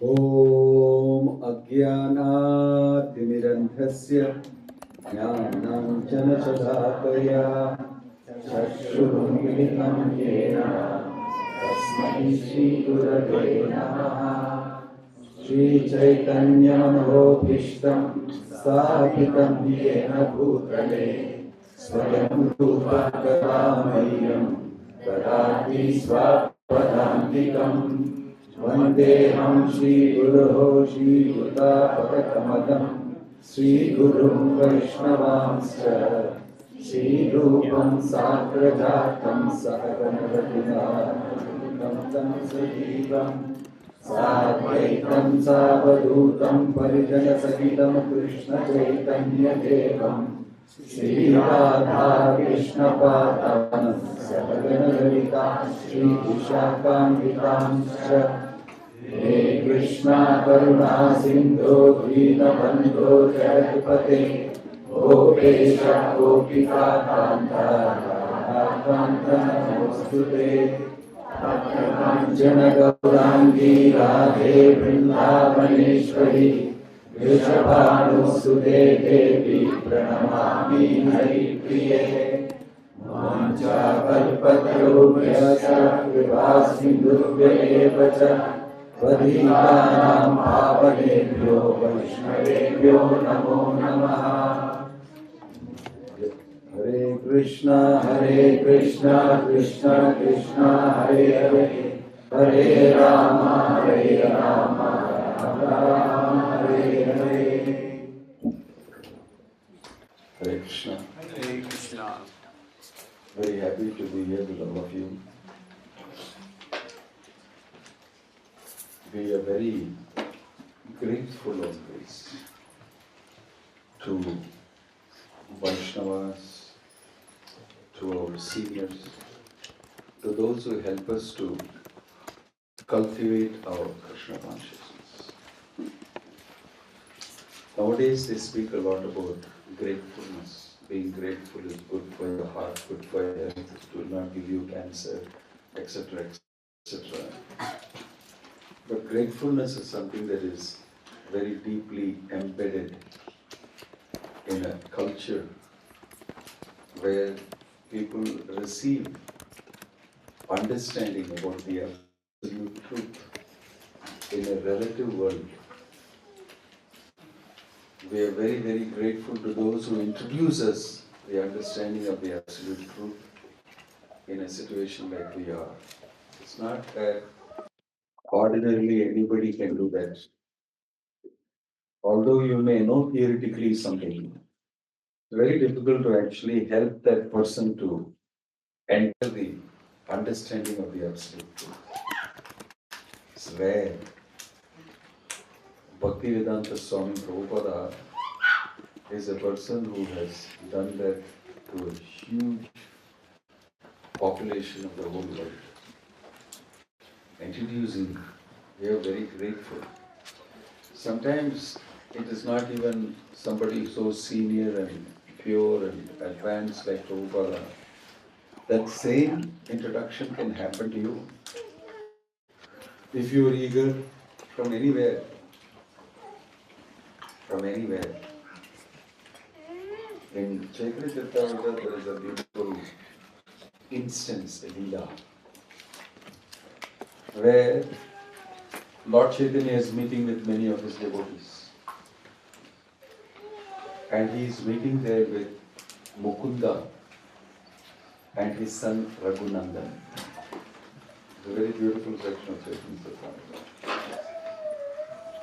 Om Ajnanaatimirandhasya Jnananjana Sadakaya Chakshurumilitam Yena Tasmai Shri Gurave Namaha Shri Chaitanya Manobhishtam Sthapitam Yena Bhutale Swayam Rupa Karamayam Dadati Swapadantikam Vandeham Shri Guruho Shri Yudapakamadam Shri Gurum Vaishnavamscha Shri Rupam Sagrajatam Sahaganavatina Tam Sajivam Sadvaitam Savadutam Parijana Sahitam Krishna Chaitanya Devam Shri Radha Krishna Padam Savagana Lalita Shri Vishakambhitamscha He Krishna Karuna Sindhu Dinabandhu Jagapate Gopesha Gopika Kanta Kanta Namostute Bhakti Gaurangi Radhe Vrindavaneshwari Vrishabhanusute Devi Pranamami Haripriye Mancha Kalpatarubhyasya Kripasindhubhya eva cha Padhitanam Pavanebhyo Vaishnavebhyo Namo Namaha Hare Krishna Krishna Krishna Hare Hare Hare Rama Rama Hare Hare Hare Krishna. Hare Krishna. Very happy to be here with all of you. We are very grateful always to Vaishnavas, to our seniors, to those who help us to cultivate our Krishna consciousness. Nowadays they speak a lot about gratefulness. Being grateful is good for your heart, good for your health, it will not give you cancer, etc., etc. But gratefulness is something that is very deeply embedded in a culture where people receive understanding about the absolute truth in a relative world. We are very, very grateful to those who introduce us the understanding of the absolute truth in a situation like we are. It's not that ordinarily anybody can do that. Although you may know theoretically something, it's very difficult to actually help that person to enter the understanding of the absolute truth. It's rare. Bhakti Swami Prabhupada is a person who has done that to a huge population of the whole world. Introducing, we are very grateful. Sometimes it is not even somebody so senior and pure and advanced like Prabhupada. That same introduction can happen to you if you are eager from anywhere. From anywhere. In Chaitanya Charitamrita there is a beautiful instance, a Leela, where Lord Chaitanya is meeting with many of his devotees. And he is meeting there with Mukunda and his son Raghunandan. It's a very beautiful section of Chaitanya Charitamrita.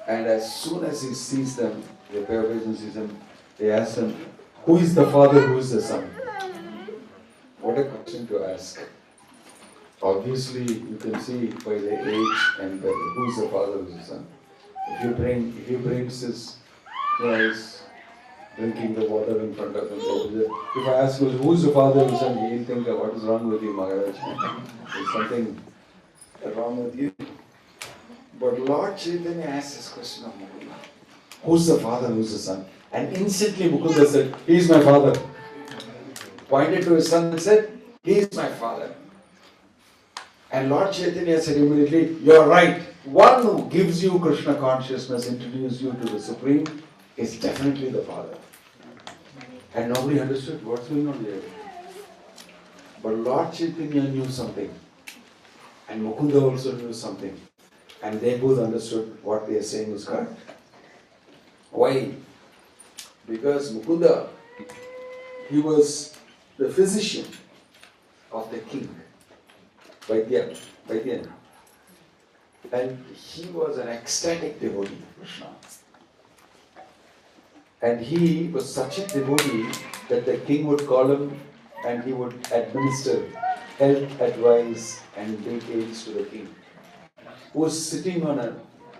And as soon as he sees them, the paraphrasing sees them, they ask him, who is the father, who is the son? What a question to ask. Obviously, you can see by the age and who is the father, who is the son. If he brings his rice, drinking the water in front of him, if I ask him, who is the father, who is the son, he'll think, what is wrong with you, Maharaj? There's something wrong with you. But Lord Chaitanya asked this question of Mukunda. Who's the father, who's the son? And instantly Mukunda said, he is my father. Pointed to his son and said, he is my father. And Lord Chaitanya said immediately, you are right. one who gives you Krishna consciousness, introduces you to the Supreme, is definitely the Father. And nobody understood what's going on there. But Lord Chaitanya knew something. And Mukunda also knew something. And they both understood what they are saying was correct. Why? Because Mukunda, he was the physician of the king, Vaidyan. And he was an ecstatic devotee of Krishna. And he was such a devotee that the king would call him and he would administer health advice and details to the king, who was sitting on a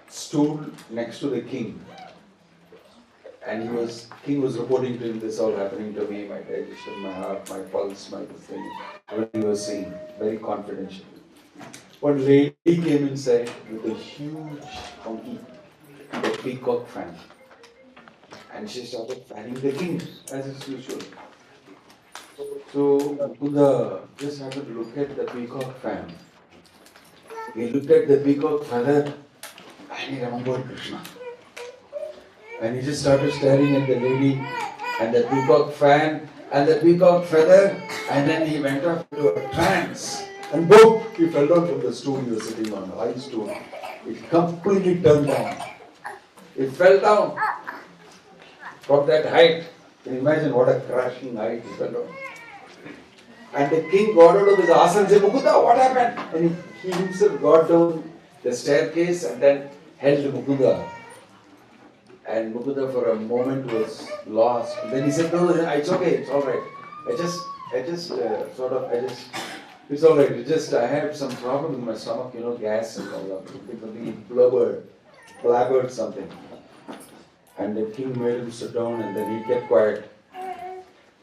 stool next to the king. And king was reporting to him, this all happening to me, my digestion, my heart, my pulse, my thing. What he was saying, very confidential. One lady came inside with a huge monkey, a peacock fan. And she started fanning the king, as is usual. So Mukunda just happened to look at the peacock fan. He looked at the peacock feather and he remembered Krishna. And he just started staring at the lady and the peacock fan and the peacock feather, and then he went off into a trance. And boom, he fell down from the stool he was sitting on, a high stool. It completely turned down. It fell down from that height. Can you imagine what a crashing height he fell down? And the king got out of his asana and said, Mukunda, what happened? And he himself got down the staircase and then held Mukunda. And Mukunda for a moment was lost. And then he said, no, it's okay, it's alright. It's alright. I had some problem with my stomach, gas and all that. He blabbered something. And the king made him sit down and then he kept quiet.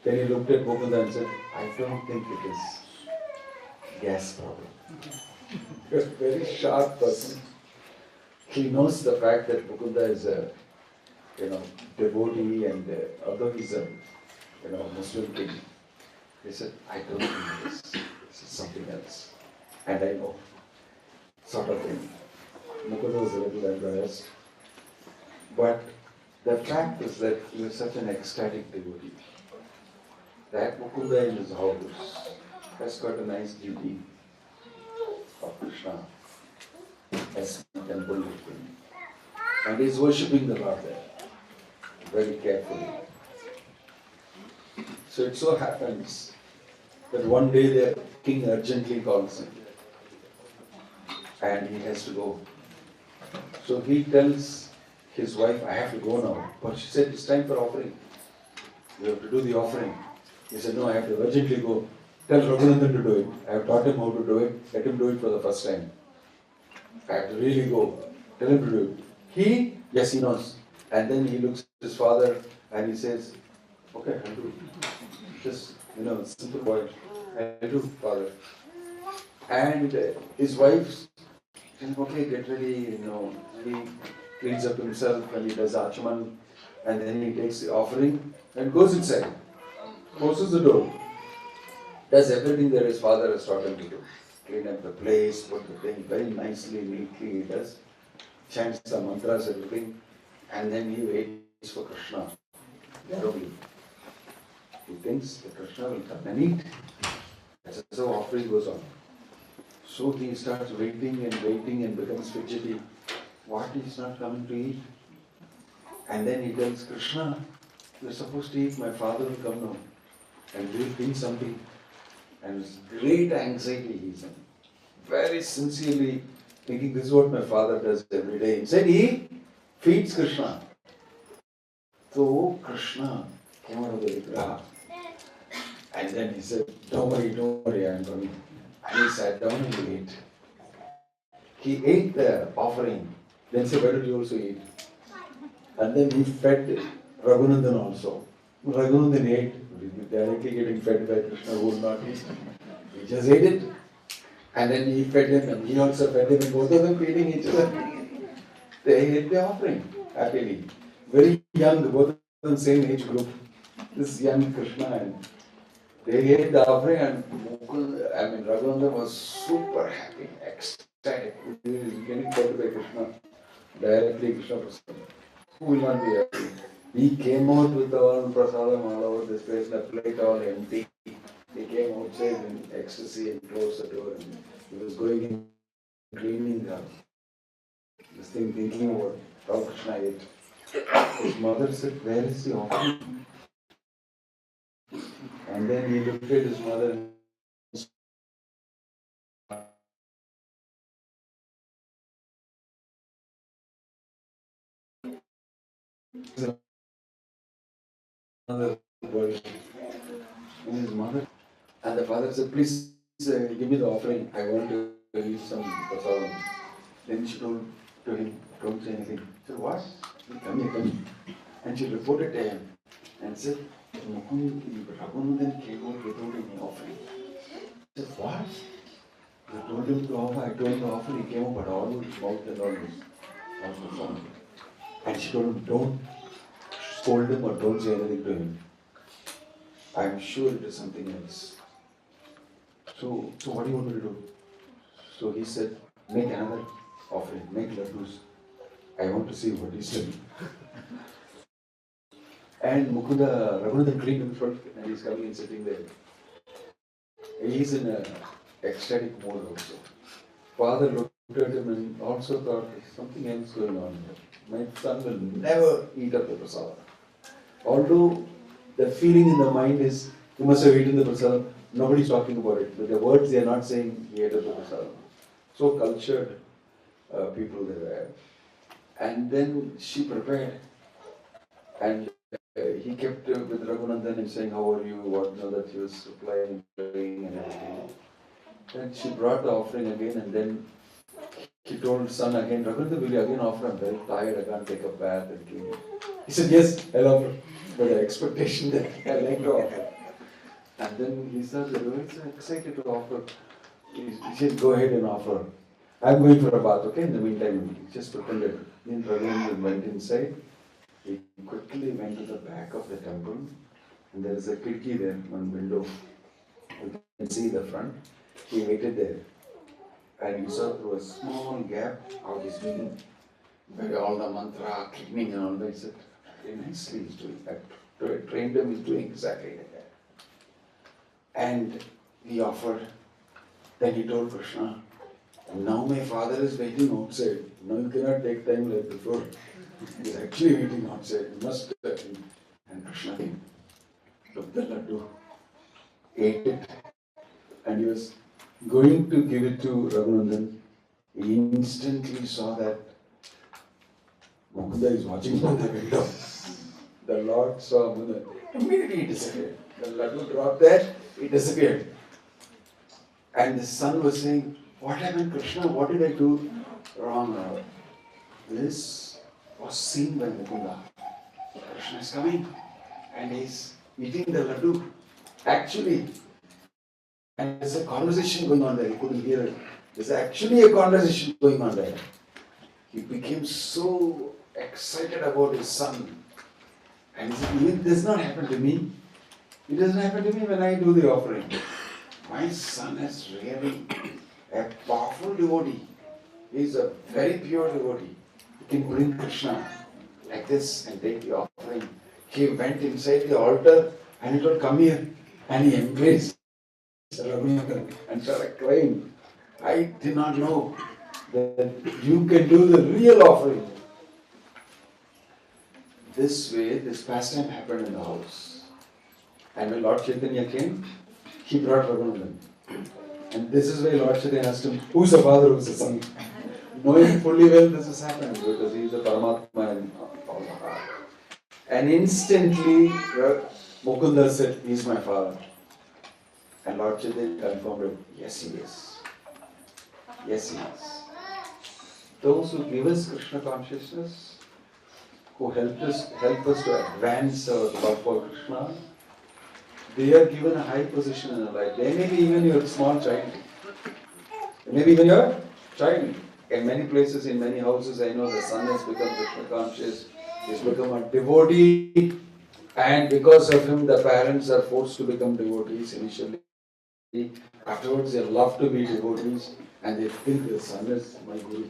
Then he looked at Mukunda and said, I don't think it is gas problem. He was a very sharp person. He knows the fact that Mukunda is a devotee and although he's a Muslim king. He said, I don't think it is. This is something else. And I know. Sort of thing. Mukunda was a little embarrassed. But the fact is that he was such an ecstatic devotee that Mukunda in his house has got a nice duty of Krishna as a temple with him. And he's worshipping the Lord there very carefully. So it so happens that one day the king urgently calls him and he has to go. So he tells his wife, I have to go now. But she said, it's time for offering. You have to do the offering. He said, no, I have to urgently go. Tell Raghunandan to do it. I have taught him how to do it. Let him do it for the first time. I have to really go. Tell him to do it. Yes, he knows. And then he looks at his father and he says, okay, I'll do it. Just, simple boy. I'll do it, father. And his wife says, okay, get ready, he cleans up himself and he does Achaman and then he takes the offering and goes inside. Closes the door. Does everything that his father has taught him to do. Clean up the place, put the thing very nicely, neatly he does. Chants the mantras, everything. And then he waits for Krishna. He thinks that Krishna will come and eat. That's how offering goes on. So he starts waiting and becomes fidgety. What, he's not coming to eat? And then he tells Krishna, you're supposed to eat, my father will come now. And we'll think something. And with great anxiety he's in. Very sincerely thinking, this is what my father does every day. Instead he feeds Krishna. So Krishna came out of the Vigraha. And then he said, don't worry, I'm coming. And he sat down and he ate. He ate the offering. Then said, why don't you also eat? And then he fed Raghunandan also. Raghunandan ate, directly getting fed by Krishna, who would not eat. He just ate it. And then he fed him and he also fed him, and both of them feeding each other. They ate the offering happily. Very young, both of them same age group. This young Krishna, and they ate the offering, and Raghunandan was super happy, ecstatic. ecstatic. He is getting taught by Krishna, directly Krishna Prasad. Who will not be happy? He came out with all prasadam all over this place, the plate all empty. He came outside in ecstasy and closed the door, and he was going in cleaning this thing, thinking about how Krishna ate. His mother said, "Where is the offering?" And then he looked at his mother and another boy. And his mother and the father said, "Please give me the offering. I want to eat some prasadam." Then she told to him, "Don't say anything." He said, "What? Come here, come here." And she reported to him and said, "Raghunadan came out without any offering." He said, "What? You told him to offer, I told him to offer, he came up, but all his mouth and all was performed." And she told him, "Don't scold him or don't say anything to him. I'm sure it is something else. So what do you want me to do?" So he said, "Make another offering, make laddus. I want to see what he's doing." And Raghunadan cleaned in front, and he's coming and sitting there. He's in an ecstatic mode also. Father looked at him and also thought, "There's something else going on here. My son will never eat up the prasadam." Although the feeling in the mind is, "You must have eaten the prasadam," nobody's talking about it. But the words, they are not saying he ate up the prasadam. So cultured people they were. And then she prepared. And he kept with Raghunandan and saying, "How are you?" What, that he was replying, praying and everything. Then she brought the offering again, and then he told son again, "Raghunandan, will you again offer? I'm very tired, I can't take a bath and clean." He said, "Yes, I'll offer." But the expectation that I like to offer. And then he started, so excited to offer. He said, "Go ahead and offer. I'm going for a bath, okay? In the meantime," he just pretended. Then Raghunandan went inside. He quickly went to the back of the temple, and there is a khidki there, one window. You can see the front. He waited there, and he saw through a small gap how he's doing all the mantra, cleaning and all that. He said, "Very nicely he's doing that." I trained him, he's doing exactly like that. And he offered. Then he told Krishna, "Now my father is waiting outside. Now you cannot take time like before. He's actually waiting outside. You must." And Krishna came, took the laddu, ate it, and he was going to give it to Raghunandan. He instantly saw that Mukunda is watching from the window. The Lord saw Mukunda. Immediately he disappeared. The laddu dropped there, he disappeared. And the son was saying, "What happened, Krishna? What did I do wrong?" This was seen by Mukunda. Krishna is coming and he's eating the laddu. Actually, and there's a conversation going on there. He couldn't hear it. There's actually a conversation going on there. He became so excited about his son. And he said, "Even this does not happen to me. It doesn't happen to me when I do the offering. My son is really a powerful devotee. He is a very pure devotee. He can bring Krishna like this and take the offering." He went inside the altar and he told, "Come here." And he embraced Raghunadan and started crying. "I did not know that you can do the real offering." This way, this pastime happened in the house. And when Lord Chaitanya came, he brought Raghunadan. And this is why Lord Chaitanya asked him, "Who's the father, who's the son?" Knowing fully well this is happening because he is the Paramatma and all the heart. And instantly, Mukunda said, "He is my father." And Lord Chaitanya confirmed it. Yes, he is. Yes, he is. Those who give us Krishna consciousness, who help us to advance our love for Krishna, they are given a high position in our life. They may be even your small child. Maybe even your child. In many places, in many houses, I know the son has become Krishna conscious, he's become a devotee, and because of him, the parents are forced to become devotees initially. Afterwards, they love to be devotees. And they think the son is my guru.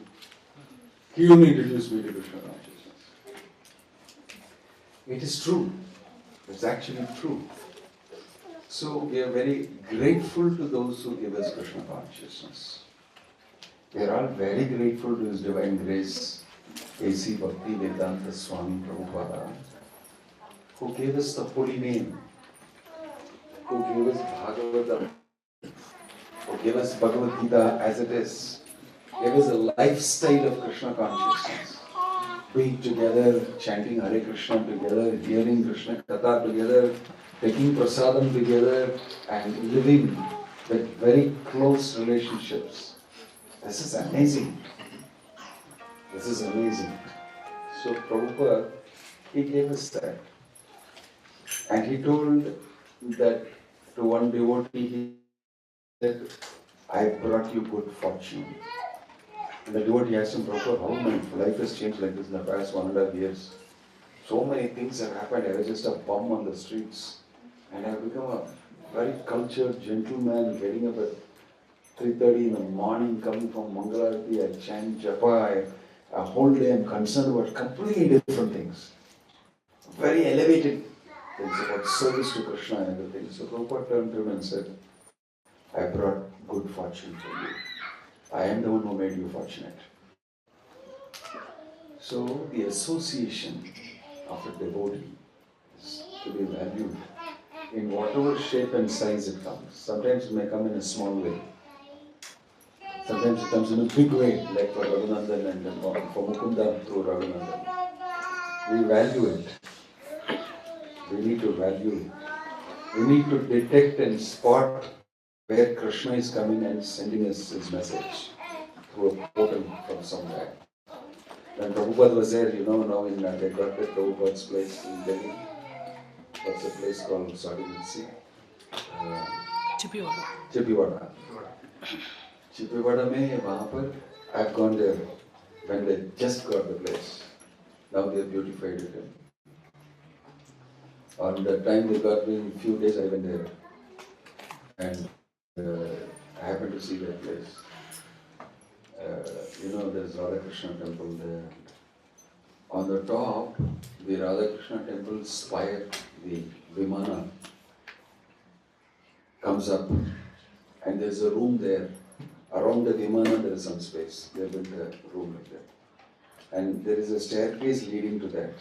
He only introduced me to Krishna consciousness. It is true. It's actually true. So we are very grateful to those who give us Krishna consciousness. We are all very grateful to His Divine Grace, A.C. Bhakti Vedanta Swami Prabhupada, who gave us the holy name, who gave us Bhagavatam, who gave us Bhagavad Gita as it is, gave us a lifestyle of Krishna consciousness. Being together, chanting Hare Krishna together, hearing Krishna Katha together, taking prasadam together, and living with very close relationships. This is amazing. This is amazing. So Prabhupada, he gave us that. And he told that to one devotee, he said, I brought you good fortune. And the devotee asked him, Prabhupada, how my life has changed like this in the past 1.5 years? So many things have happened. I was just a bum on the streets. And I have become a very cultured gentleman, getting up at 3:30 in the morning, coming from Mangalarati, I chant japa, a whole day I'm concerned about completely different things. Very elevated things about service to Krishna and everything. So Prabhupada turned to him and said, I brought good fortune for you. I am the one who made you fortunate. So the association of a devotee is to be valued in whatever shape and size it comes. Sometimes it may come in a small way. Sometimes it comes in a big way, like for Raghunandan and for Mukunda through Raghunandan. We value it. We need to value it. We need to detect and spot where Krishna is coming and sending us his message through a portal from somewhere. When Prabhupada was there, now in they got the Prabhupada's place in Delhi. What's the place called? Sorry, let's see. Chipiwada. Chipiwada mein, wahan par, I've gone there when they just got the place. Now they've beautified it. On the time they got me, in a few days I went there. And I happened to see that place. There's Radha Krishna temple there. On the top, the Radha Krishna temple spire, the Vimana, comes up. And there's a room there. Around the Vimana there is some space. They built a room like that. And there is a staircase leading to that.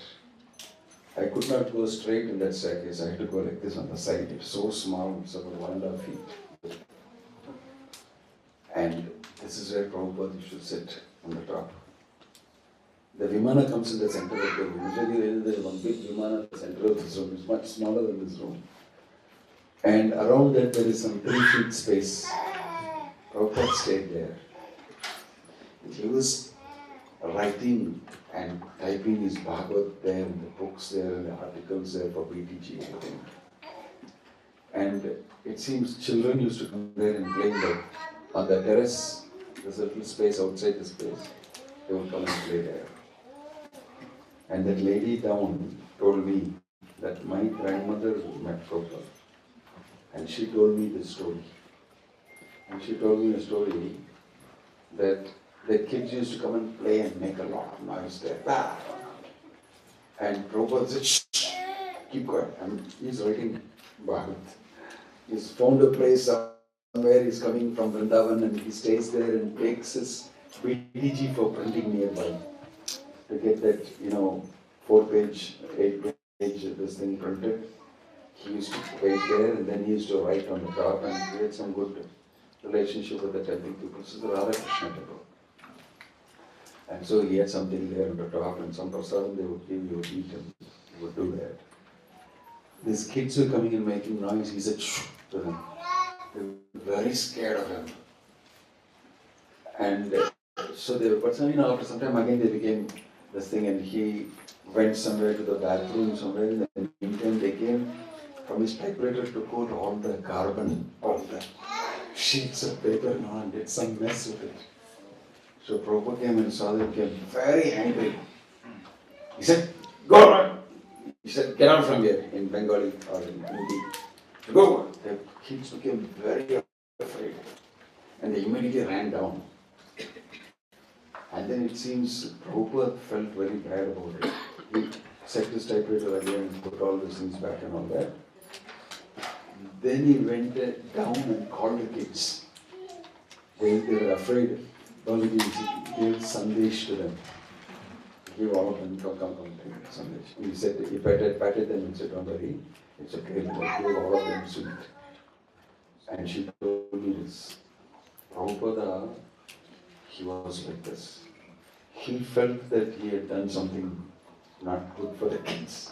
I could not go straight in that staircase. I had to go like this on the side. It's so small, it's about 1.5 feet. And this is where Prabhupada should sit on the top. The Vimana comes in the center of the room. Usually there is one big Vimana at the center of this room. It's much smaller than this room. And around that there is some 3 feet space. Prabhupada stayed there. He was writing and typing his Bhagavad there, and the books there, and the articles there for BTG, I think. And it seems children used to come there and play there. On the terrace, there's a little space outside the space. They would come and play there. And that lady down told me that my grandmother met Prabhupada. And she told me this story. And she told me a story that the kids used to come and play and make a lot of noise there. And Prabhupada said, shh, keep quiet. And he's writing Bhagavad. He's found a place somewhere, he's coming from Vrindavan, and he stays there and takes his BTG for printing nearby. To get that, 4-page, 8-page, this thing printed. He used to wait there, and then he used to write on the top, and create some good relationship with the temple people. So the Radha Krishna temple. And so he had something there on the top, and some prasadam they would give, you would eat, and he would do that. These kids were coming and making noise. He said, shh, to them. They were very scared of him. And so they were, but after some time again they became this thing, and he went somewhere to the bathroom somewhere, in the meantime they came from his typewriter to quote all the carbon, all the sheets of paper and did some mess with it. So Prabhupada came and saw them, became very angry. He said, go on! He said, get out from here, in Bengali or in Hindi. Go on! The kids became very afraid. And they immediately ran down. And then it seems Prabhupada felt very bad about it. He set his typewriter again, put all the things back and all that. Then he went down and called the kids. They were afraid. All the kids, he gave sandesh to them. He gave all of them, come, take sandesh. He said, he patted them and said, don't worry, it's okay. He gave all of them sweet. And she told me this. Prabhupada, he was like this. He felt that he had done something not good for the kids.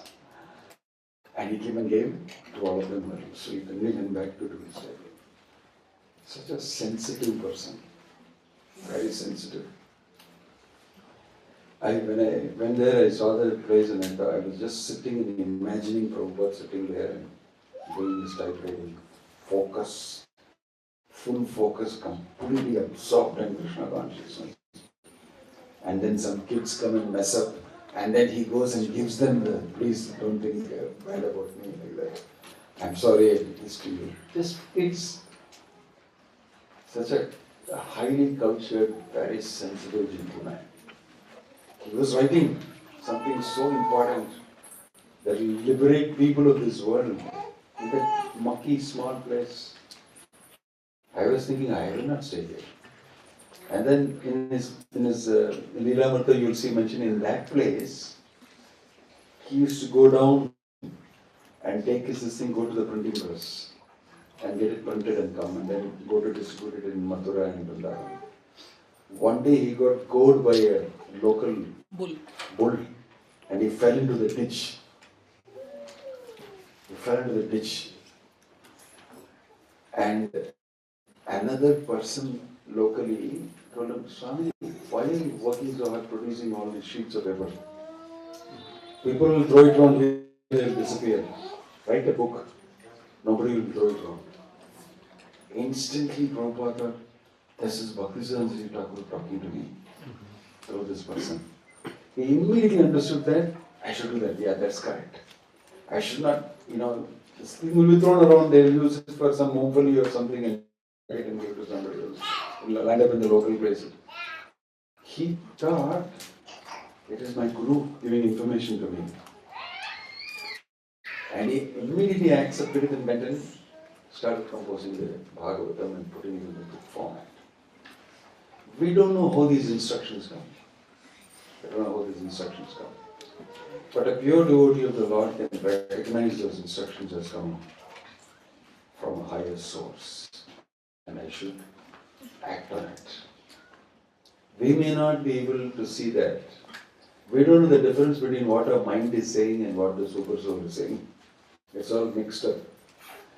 And he came and gave to all of them sweet and he went back to do his study. Such a sensitive person. Very sensitive. When I went there, I saw the place and I was just sitting and imagining Prabhupada sitting there and doing this typewriting. Focus. Full focus, completely absorbed in Krishna consciousness. And then some kids come and mess up, and then he goes and gives them the, please don't think bad about me like that. I'm sorry I did this to you. Just kids. Such a highly cultured, very sensitive gentleman. He was writing something so important that will liberate people of this world in that mucky, small place. I was thinking, I will not stay there. And then in his Leela Murtha, you will see mentioned in that place, he used to go down and take this thing, go to the printing press and get it printed and come and then go to distribute it in Mathura and Vrindavan. One day he got gored by a local bull and he fell into the ditch. And another person locally told him, Swami, why are you working so hard producing all these sheets of paper? People will throw it wrong, they will disappear. Write a book, nobody will throw it wrong. Instantly, Prabhupada thought, this is Bhakti Siddhanta Thakur talking to me through this person. He immediately understood that, I should do that, yeah, that's correct. I should not, this thing will be thrown around, they will use it for some moonfully or something and I can give to somebody else. It will land up in the local places. He thought, it is my Guru giving information to me. And he immediately accepted it and went and started composing the Bhagavatam and putting it in the book format. We don't know how these instructions come. But a pure devotee of the Lord can recognize those instructions as coming from a higher source. And I should act on it. We may not be able to see that. We don't know the difference between what our mind is saying and what the super soul is saying. It's all mixed up.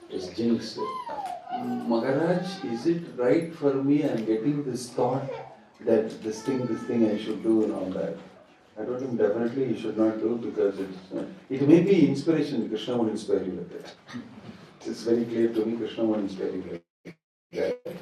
It's jinxed. Maharaj, is it right for me? I'm getting this thought that this thing I should do and all that. I told him definitely you should not do because it may be inspiration. Krishna won't inspire you like that. It's very clear to me, Krishna won't inspire you like that.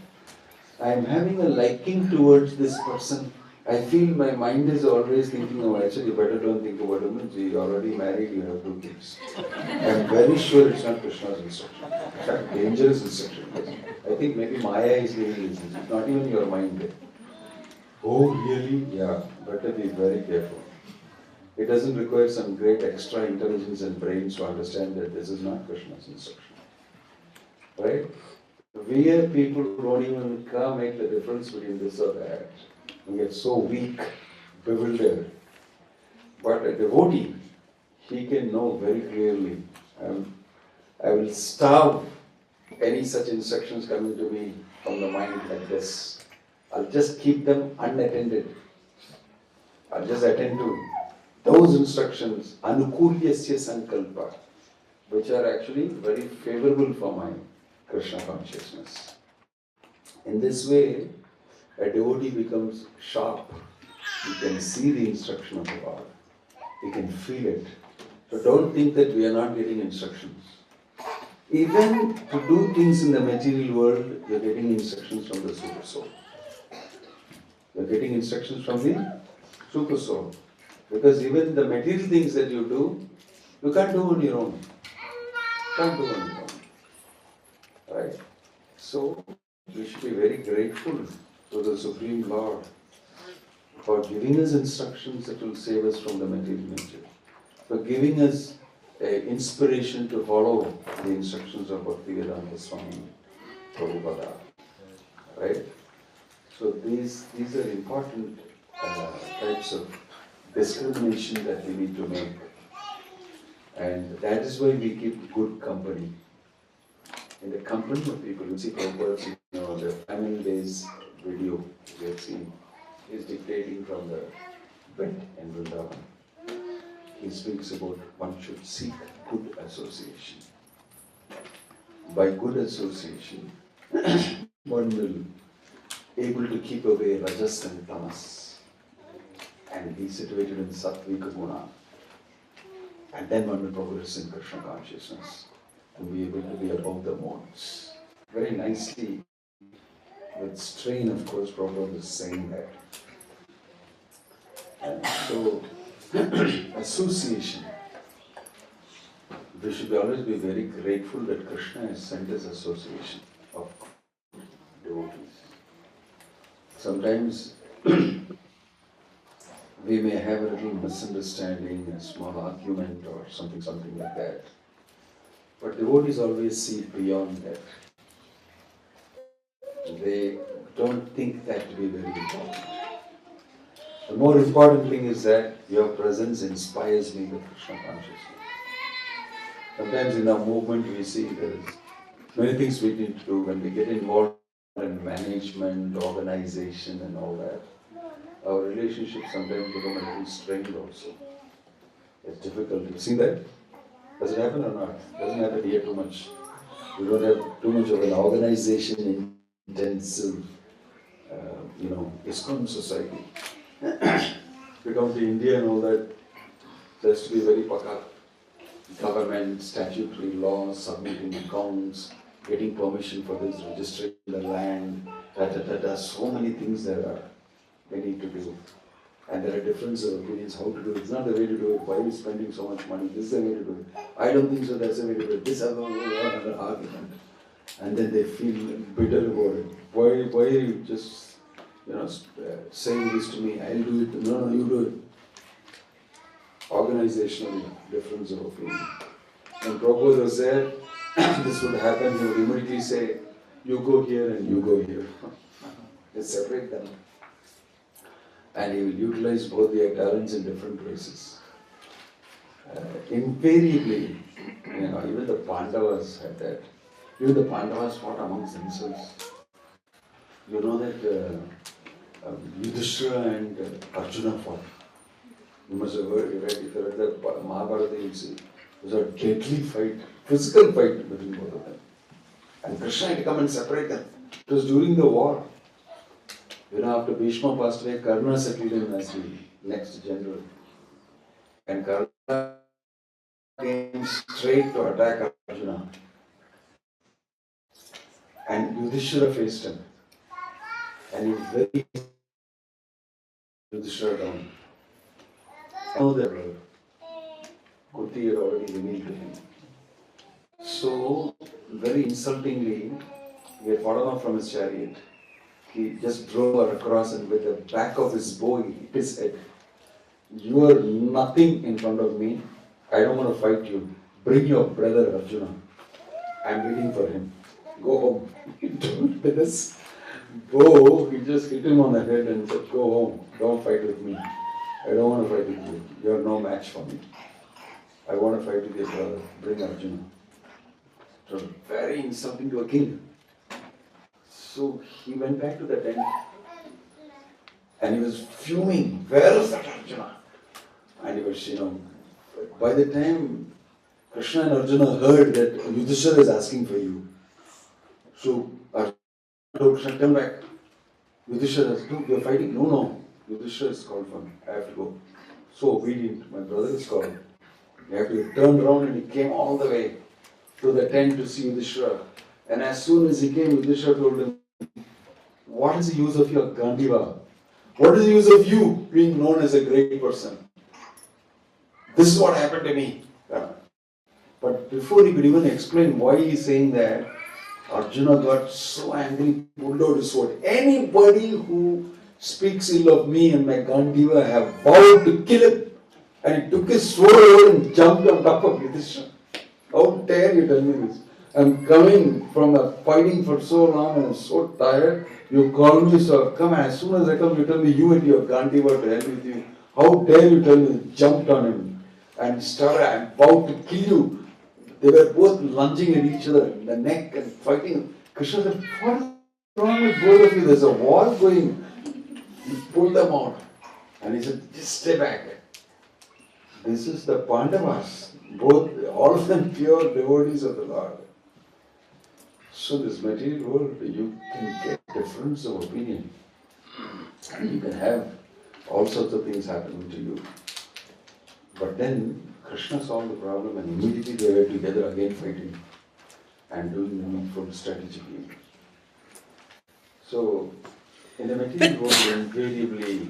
I am having a liking towards this person. I feel my mind is always thinking, oh, actually, you better don't think about him. You're already married, you have 2 kids. I'm very sure it's not Krishna's instruction. In fact, dangerous instruction. I think maybe Maya is giving this. It's not even your mind. Oh, really? Yeah, better be very careful. It doesn't require some great extra intelligence and brains to understand that this is not Krishna's instruction. Right? We are people who don't even make the difference between this or that. We get so weak, bewildered. But a devotee, he can know very clearly, I will starve any such instructions coming to me from the mind like this. I'll just keep them unattended. I'll just attend to those instructions, anukulyasya sankalpa, which are actually very favorable for my Krishna consciousness. In this way, a devotee becomes sharp. He can see the instruction of the Lord. He can feel it. So don't think that we are not getting instructions. Even to do things in the material world, you are getting instructions from the Super Soul. You are getting instructions from the Super Soul. Because even the material things that you do, you can't do on your own. Can't do on your own. Right? So, we should be very grateful to the Supreme Lord for giving us instructions that will save us from the material nature, for giving us inspiration to follow the instructions of Bhaktivedanta Swami Prabhupada. Right? So these are important types of discrimination that we need to make. And that is why we keep good company. In the company of people, you see Prabhupada's, the Family Days video we have seen, is dictating from the bed in Vrindavan. He speaks about one should seek good association. By good association, one will able to keep away rajas and tamas and be situated in sattvika guna. And then one will progress in Krishna consciousness and be able to be above the modes. Very nicely, with strain, of course, Prabhupada is saying that. And so, association. We should always be very grateful that Krishna has sent us association of devotees. Sometimes we may have a little misunderstanding, a small argument or something like that. But devotees always see beyond that. They don't think that to be very important. The more important thing is that your presence inspires me with Krishna consciousness. Sometimes in our movement we see there's many things we need to do when we get involved in management, organization and all that. Our relationships sometimes become a little strained also. It's difficult. You see that? Does it happen or not? Doesn't happen here too much. We don't have too much of an organization intensive, ISKCON society. We come to India and all that, there has to be very paka. Government, statutory laws, submitting accounts, getting permission for this, registering the land, so many things there are we need to do. And there are differences of opinions how to do it. It's not the way to do it. Why are you spending so much money? This is the way to do it. I don't think so, that's the way to do it. This is another argument. And then they feel bitter about it. Why are you just, saying this to me? I'll do it. No, you do it. Organizational difference of opinion. When Prabhupada was there, this would happen, he would immediately say, you go here and you go here. Let's separate them. And he will utilize both their talents in different places. Invariably, even the Pandavas had that. Even the Pandavas fought amongst themselves. You know that Yudhishthira and Arjuna fought. You must have heard, right? If you read the Mahabharata, you'll see. It was a deadly fight, physical fight between both of them. And Krishna had to come and separate them. It was during the war. After Bhishma passed away, Karna settled him as the next general. And Karna came straight to attack Arjuna. And Yudhishthira faced him. And he was very Yudhishthira down. Now that Kuti had already revealed to him. So, very insultingly, he had fallen off from his chariot. He just drove her across and with the back of his bow, he hit his head. You are nothing in front of me. I don't want to fight you. Bring your brother Arjuna. I'm waiting for him. Go home. He told this bow, he just hit him on the head and said, go home. Don't fight with me. I don't want to fight with you. You're no match for me. I want to fight with your brother. Bring Arjuna. It was very insulting to a king. So he went back to the tent and he was fuming. Where is that Arjuna? And he was, by the time Krishna and Arjuna heard that Yudhishthira is asking for you, so Arjuna told Krishna, come back. Yudhishthira says, look, you're fighting. No. Yudhishthira is called for me. I have to go. So obedient. My brother is called. You have to turn around, and he came all the way to the tent to see Yudhishthira. And as soon as he came, Yudhishthira told him, what is the use of your Gandiva? What is the use of you being known as a great person? This is what happened to me. But before he could even explain why he is saying that, Arjuna got so angry, pulled out his sword. Anybody who speaks ill of me and my Gandiva, I have vowed to kill him. And he took his sword over and jumped on top of Yudhishthira. How dare you tell me this? I'm coming from fighting for so long and I'm so tired. You call me, so come, as soon as I come, you tell me you and your Gandiva to hell with you. How dare you tell me? Jumped on him and started, I'm about to kill you. They were both lunging at each other in the neck and fighting. Krishna said, what is wrong with both of you? There's a war going. He pulled them out. And he said, just stay back. This is the Pandavas. Both, all of them pure devotees of the Lord. So this material world, you can get difference of opinion. And you can have all sorts of things happening to you. But then Krishna solved the problem and immediately they were together again fighting and doing the needful strategically. So in the material world, invariably,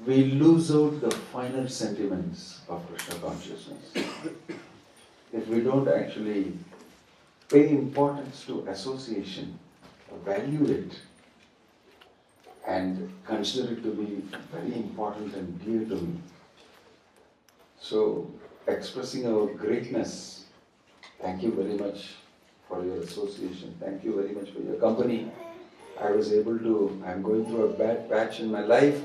we lose out the finer sentiments of Krishna consciousness. If we don't actually pay importance to association, value it, and consider it to be very important and dear to me. So, expressing our greatness, thank you very much for your association, thank you very much for your company. I'm going through a bad patch in my life,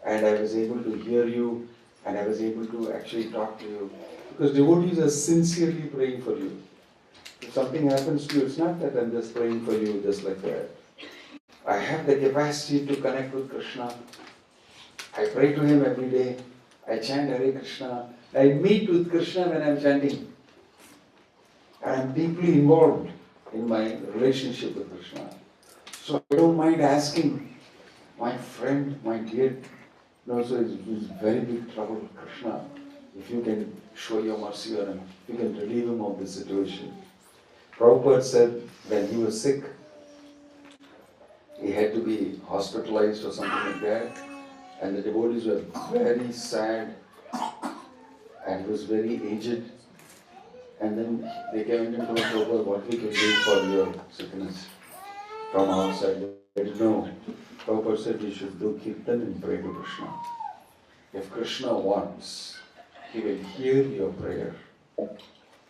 and I was able to hear you, and I was able to actually talk to you. Because devotees are sincerely praying for you. If something happens to you, it's not that I'm just praying for you just like that. I have the capacity to connect with Krishna. I pray to him every day. I chant Hare Krishna. I meet with Krishna when I'm chanting. And I'm deeply involved in my relationship with Krishna. So I don't mind asking my friend, my dear, so he's very big trouble, Krishna. If you can show your mercy on him, you can relieve him of this situation. Prabhupada said when he was sick, he had to be hospitalized or something like that, and the devotees were very sad, and he was very aged. And then they came into Prabhupada, what we can do for your sickness from our side. They didn't know. Prabhupada said we should do kirtan and pray to Krishna. If Krishna wants, he will hear your prayer.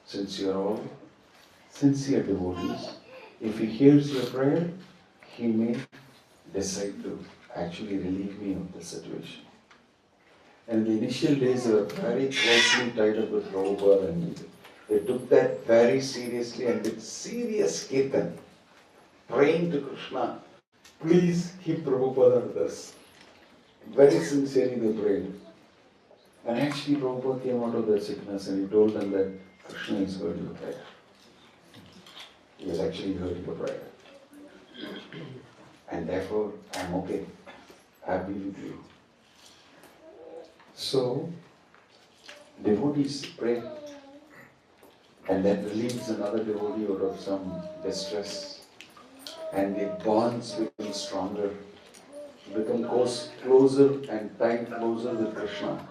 Since you are all sincere devotees, if he hears your prayer, he may decide to actually relieve me of the situation. And in the initial days, they were very closely tied up with Prabhupada, and they took that very seriously and did serious kirtan, praying to Krishna, please keep Prabhupada with us. Very sincerely they prayed. And actually Prabhupada came out of that sickness and he told them that Krishna has heard your prayer. He has actually heard your prayer. And therefore I am okay. Happy with you. So devotees pray, and that relieves another devotee out of some distress, and the bonds become stronger, become closer and tied closer with Krishna.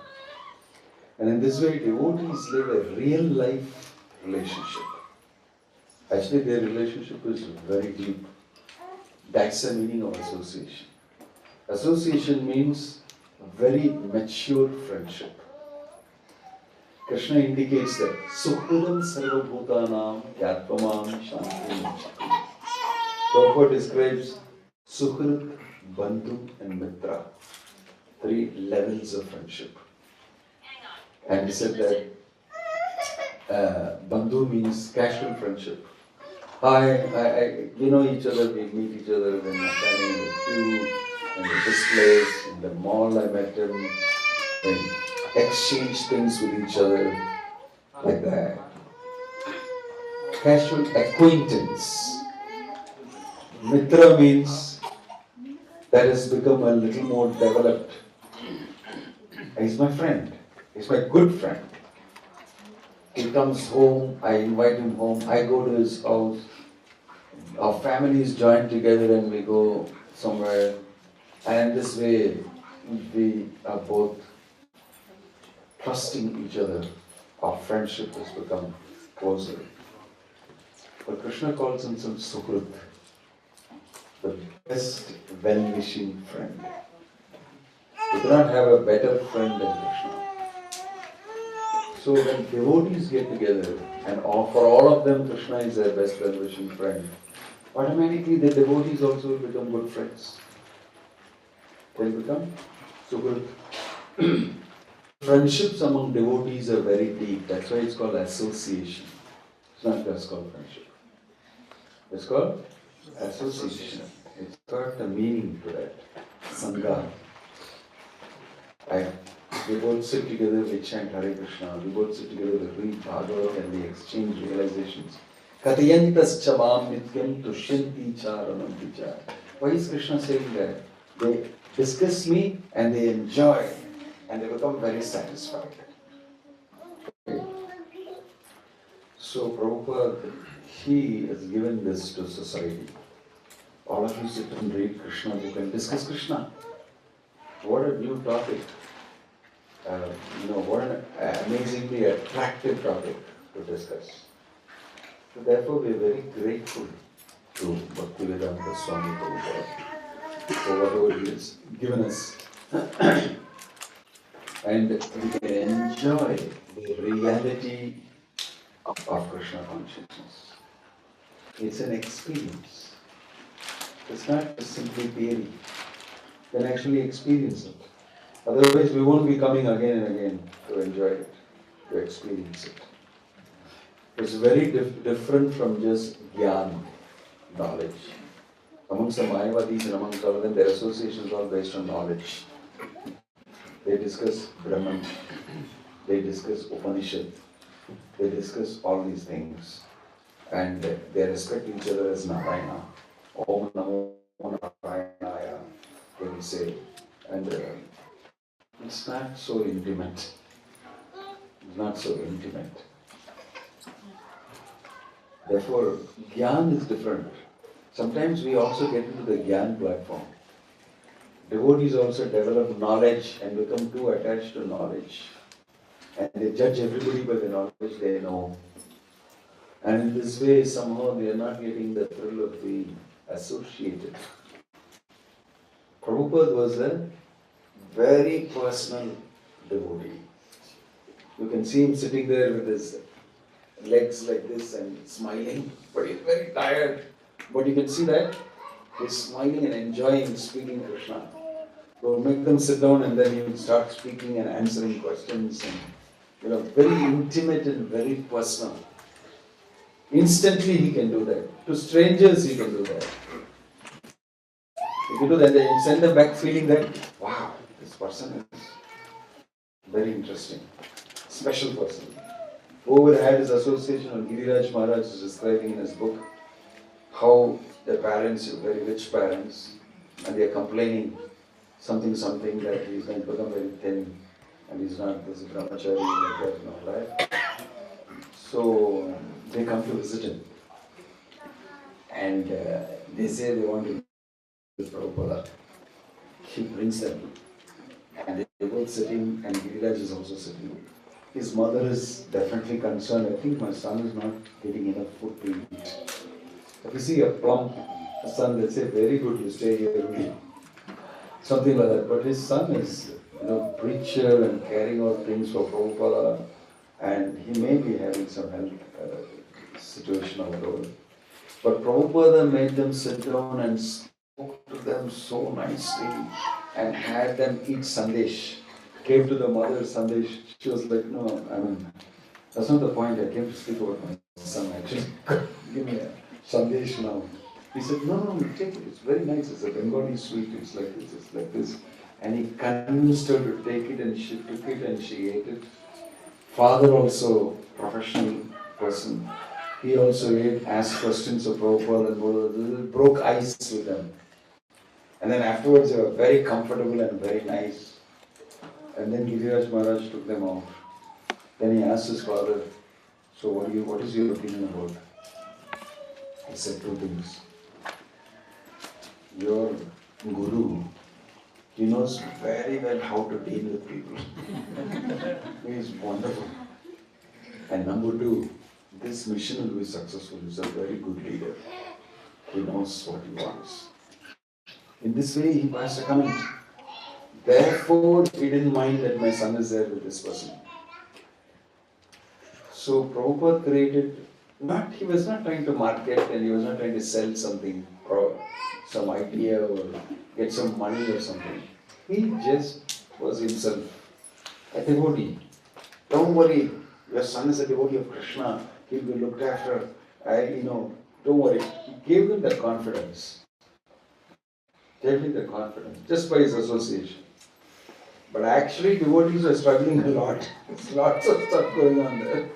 And in this way, devotees live a real life relationship. Actually, their relationship is very deep. That's the meaning of association. Association means very mature friendship. Krishna indicates that Sukhridam Sarvabhutanam Yatvamam Shanti. Prabhupada describes Sukhrid, Bandhu and Mitra. 3 levels of friendship. And he said that Bandhu means casual friendship. Hi, we know each other, we meet each other when we're standing in the queue, in this place, in the mall I met him, we exchange things with each other, like that. Casual acquaintance. Mitra means that has become a little more developed. He's my friend. He's my good friend. He comes home, I invite him home, I go to his house. Our families join together and we go somewhere. And this way, we are both trusting each other. Our friendship has become closer. But Krishna calls himself Sukrut, the best well-wishing friend. You cannot have a better friend than Krishna. So when devotees get together, and for all of them Krishna is their best well-wishing friend, automatically the devotees also will become good friends. They'll become Sukrut. Friendships among devotees are very deep. That's why it's called association. It's not just called friendship. It's called association. It's got a meaning to that. Sangha. We both sit together, we chant Hare Krishna. We both sit together, we read Bhagavad and we exchange realizations. Katayantas chavam nityam tushyanti charanam cha. Why is Krishna saying that? They discuss me and they enjoy and they become very satisfied. Okay. So Prabhupada, he has given this to society. All of you sit and read Krishna book and discuss Krishna. What a new topic. What an amazingly attractive topic to discuss. So therefore we are very grateful to Bhaktivedanta Swami Prabhupada for whatever he has given us. And we can enjoy the reality of Krishna consciousness. It's an experience. It's not just simply theory. You can actually experience it. Otherwise we won't be coming again and again to enjoy it, to experience it. It's very different from just Gyan, knowledge. Amongst the Mayavadis and amongst all of them, their associations are based on knowledge. They discuss Brahman, they discuss Upanishad, they discuss all these things. And they respect each other as Narayana. Om Namo Narayanaya, they will say. And it's not so intimate. It's not so intimate. Therefore, Gyan is different. Sometimes we also get into the Gyan platform. Devotees also develop knowledge and become too attached to knowledge. And they judge everybody by the knowledge they know. And in this way, somehow they are not getting the thrill of being associated. Prabhupada was a very personal devotee. You can see him sitting there with his legs like this and smiling, but he's very tired. But you can see that he's smiling and enjoying speaking Krishna. So make them sit down and then he will start speaking and answering questions and very intimate and very personal. Instantly he can do that. To strangers he can do that. If you do that, then you send them back feeling that, wow, this person is very interesting, special person. Whoever had his association on Giriraj Maharaj is describing in his book how the parents, very rich parents, and they are complaining something that he's going to become very thin and he's not, this is brahmachari like that in our life. So they come to visit him and they say they want to visit Prabhupada. He brings them and they're both sitting and Giriraj is also sitting. His mother is definitely concerned. I think my son is not getting enough food to eat. If you see a plump son, they'll say, very good, you stay here only. Something like that. But his son is, preacher and carrying out things for Prabhupada, and he may be having some health situation or whatever. But Prabhupada made them sit down and spoke to them so nicely and had them eat sandesh. Came to the mother sandesh. She was like, no, that's not the point. I came to speak about my son actually. Give me a sandesh now. He said, no, take it. It's very nice. It's a Bengali sweet. It's like this. It's like this. And he convinced her to take it and she took it and she ate it. Father also, professional person. He also ate, asked questions of Prabhupada and broke ice with them. And then afterwards they were very comfortable and very nice. And then Giriraj Maharaj took them out. Then he asked his father, so what is your opinion about? He said two things. Your guru, he knows very well how to deal with people. He is wonderful. And number two, this mission will be successful. He's a very good leader. He knows what he wants. In this way, he passed a comment. Therefore, he didn't mind that my son is there with this person. So Prabhupada created, he was not trying to market and he was not trying to sell something or some idea or get some money or something. He just was himself, a devotee. Don't worry, your son is a devotee of Krishna, he'll be looked after, don't worry. He gave them the confidence. Gave me the confidence, just by his association. But actually devotees are struggling a lot. There's lots of stuff going on there.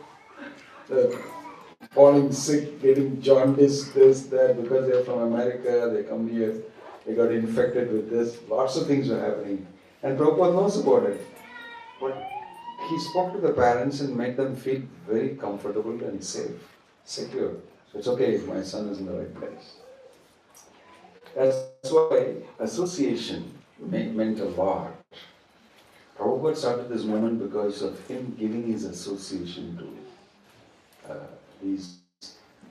Falling sick, getting jaundice, this, that, because they're from America, they come here, they got infected with this, lots of things are happening. And Prabhupada knows about it. But he spoke to the parents and made them feel very comfortable and safe, secure. So it's okay if my son is in the right place. That's why association meant a lot. Prabhupada started this movement because of him giving his association to these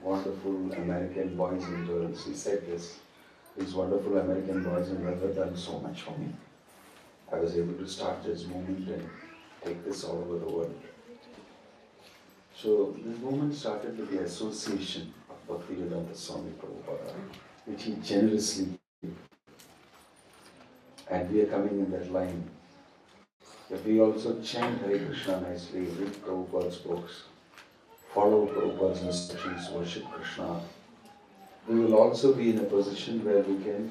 wonderful American boys and girls. He said this, these wonderful American boys and girls have done so much for me. I was able to start this movement and take this all over the world. So this movement started with the association of Bhaktivedanta Swami Prabhupada, which he generously gave. And we are coming in that line. If we also chant Hare Krishna nicely, read Prabhupada's books, follow Prabhupada's instructions, worship Krishna, we will also be in a position where we can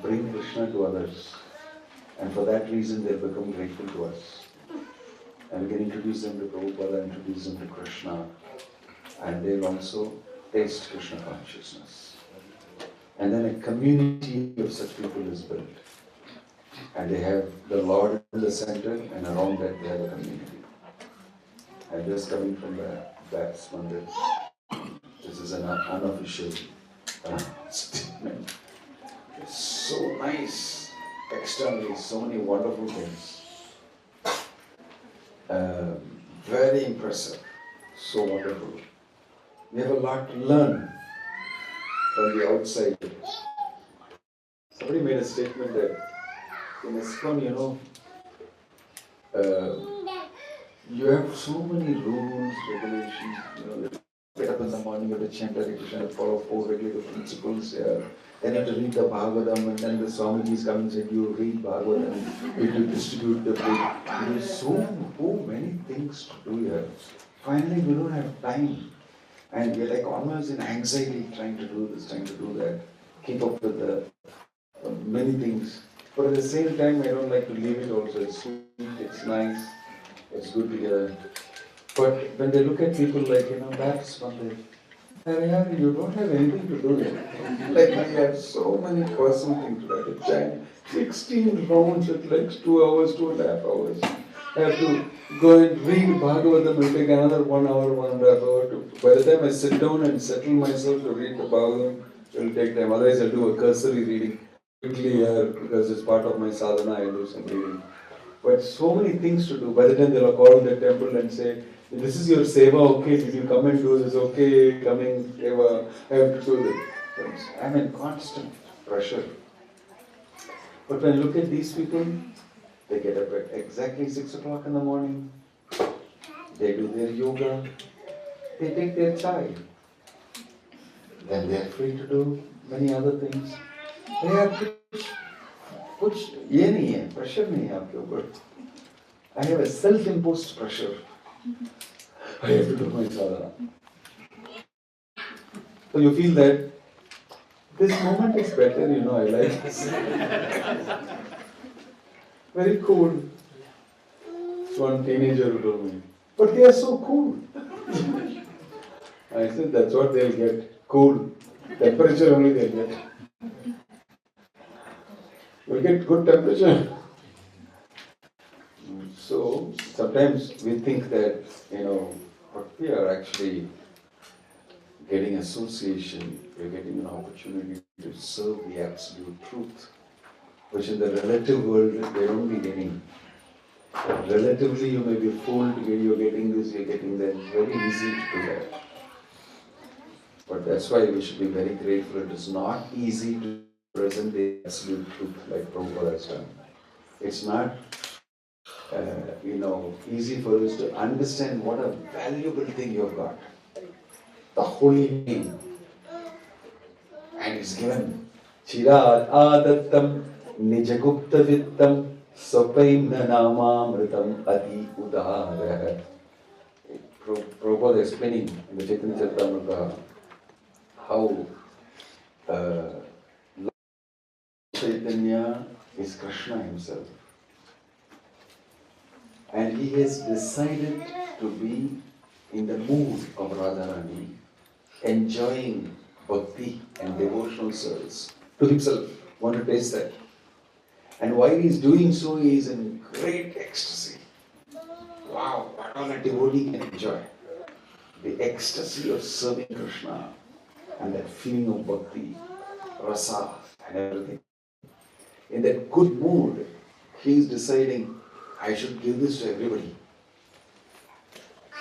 bring Krishna to others. And for that reason, they'll become grateful to us. And we can introduce them to Prabhupada, introduce them to Krishna, and they'll also taste Krishna consciousness. And then a community of such people is built. And they have the Lord in the center, and around that they have a community. I'm just coming from the Baptist Mandir. This is an unofficial statement. It's so nice. Externally, so many wonderful things. Very impressive. So wonderful. We have a lot to learn from the outside. Somebody made a statement that in ISKCON, you have so many rules, regulations, you get up in the morning, you have to chant Hare Krishna, follow 4 regular principles, then you have to read the Bhagavatam, and then the Swamiji comes and said, you read Bhagavatam, you have to distribute the book. There are so many things to do here. Finally, we don't have time. And we're like almost in anxiety, trying to do this, trying to do that, keep up with the many things. But at the same time, I don't like to leave it also. It's sweet, it's nice, it's good to hear. But when they look at people like, that's one day, you don't have anything to do here. Like, I have so many personal things to chant. 16 rounds, it takes 2 hours, 2.5 hours. I have to go and read Bhagavatam, it will take another 1 hour, 1.5 hours. By the time I sit down and settle myself to read the Bhagavatam, it will take time. Otherwise, I'll do a cursory reading. Quickly here, because it's part of my sadhana, I do some reading. But so many things to do. By the time they'll call the temple and say, this is your seva, okay, did you come and do this, okay, coming, seva, I have to do this. I'm in constant pressure. But when I look at these people, they get up at exactly 6 o'clock in the morning, they do their yoga, they take their chai. Then they are free to do many other things. They have कुछ ये नहीं है, pressure नहीं है आपके ऊपर. I have a self-imposed pressure. I have to do my sadhana. So you feel that this moment is better, I like this. Very cool. One teenager who told me, but they are so cool. I said, that's what they'll get, cool. Temperature only they'll get. We'll get good temperature. So sometimes we think that, but we are actually getting association, we're getting an opportunity to serve the absolute truth, which in the relative world they don't be getting. Relatively, you may be fooled, you're getting this, you're getting that. It's very easy to do that. But that's why we should be very grateful. It is not easy to present the absolute truth like Prabhupada has done. It's not, easy for us to understand what a valuable thing you've got. The holy name. And it's given. Chirad adattam nijagupta vittam sopaim nanamamritam adi udara. Prabhupada explaining in the Chaitanya Charitamrita how Lord Chaitanya is Krishna himself. And he has decided to be in the mood of Radharani, enjoying bhakti and devotional service to himself. Want to taste that? And while he is doing so, he is in great ecstasy. Wow, what all a devotee can enjoy. The ecstasy of serving Krishna and that feeling of bhakti, rasa and everything. In that good mood, he is deciding, I should give this to everybody.